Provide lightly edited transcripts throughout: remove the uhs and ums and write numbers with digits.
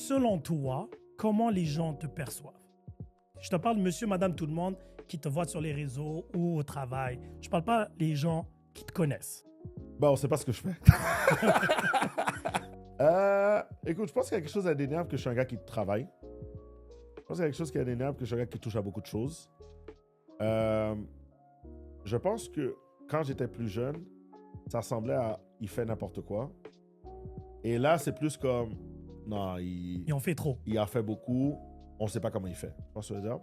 selon toi, comment les gens te perçoivent? Je te parle de monsieur, madame, tout le monde qui te voit sur les réseaux ou au travail. Je ne parle pas des gens qui te connaissent. On sait pas ce que je fais. Écoute, je pense qu'il y a quelque chose d'indéniable que je suis un gars qui travaille. Je pense qu'il y a quelque chose qui est indéniable que je suis un gars qui touche à beaucoup de choses. Je pense que quand j'étais plus jeune, ça ressemblait à « il fait n'importe quoi ». Et là, c'est plus comme « non, Ils ont fait trop. Il en fait beaucoup, on ne sait pas comment il fait ». Tu vois ce que je veux dire?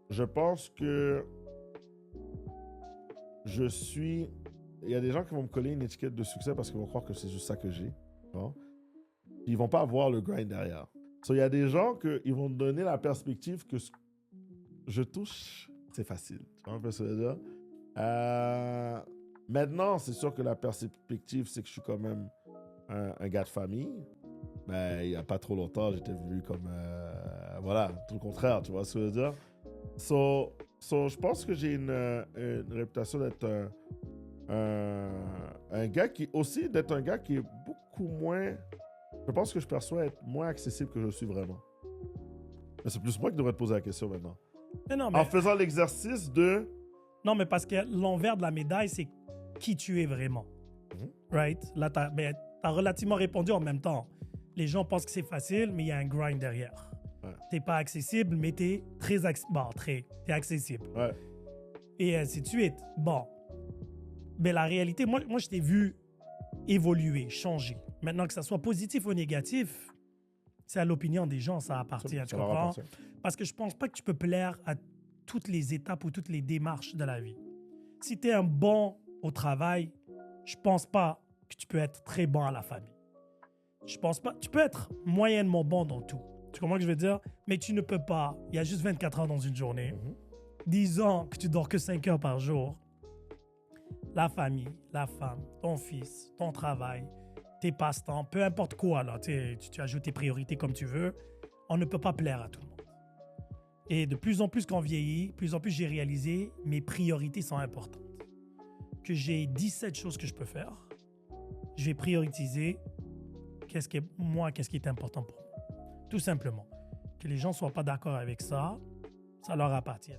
Je pense que je suis... Il y a des gens qui vont me coller une étiquette de succès parce qu'ils vont croire que c'est juste ça que j'ai. Bon. Ils ne vont pas voir le grind derrière. Il y a des gens qui vont me donner la perspective que je touche, c'est facile. Tu vois ce que je veux dire? Maintenant, c'est sûr que la perspective, c'est que je suis quand même un gars de famille. Mais il n'y a pas trop longtemps, j'étais vu comme... voilà, tout le contraire, tu vois ce que je veux dire? Je pense que j'ai une réputation d'être un gars qui... Aussi, d'être un gars qui est beaucoup moins... Je pense que je perçois être moins accessible que je suis vraiment. Mais c'est plus moi qui devrais te poser la question maintenant. Mais non, En faisant l'exercice de... Non, mais parce que l'envers de la médaille, c'est qui tu es vraiment. Right? Là, tu as relativement répondu en même temps. Les gens pensent que c'est facile, mais il y a un grind derrière. Ouais. T'es pas accessible, mais t'es très accessible. Ouais. Et ainsi de suite. Bon. Mais la réalité, moi je t'ai vu évoluer, changer. Maintenant, que ça soit positif ou négatif, c'est à l'opinion des gens, ça appartient. Tu comprends? Parce que je pense pas que tu peux plaire à toutes les étapes ou toutes les démarches de la vie. Si tu es un bon au travail, je pense pas que tu peux être très bon à la famille. Je pense pas. Tu peux être moyennement bon dans tout. Tu comprends ce que je veux dire? Mais tu ne peux pas. Il y a juste 24 heures dans une journée. Disons que tu dors que 5 heures par jour. La famille, la femme, ton fils, ton travail, tes passe-temps, peu importe quoi, là, tu ajoutes tes priorités comme tu veux. On ne peut pas plaire à tout le monde. Et de plus en plus qu'on vieillit, plus en plus j'ai réalisé mes priorités sont importantes. Que j'ai 17 choses que je peux faire. Je vais prioriser qu'est-ce qui est important pour moi. Tout simplement. Que les gens ne soient pas d'accord avec ça, ça leur appartient.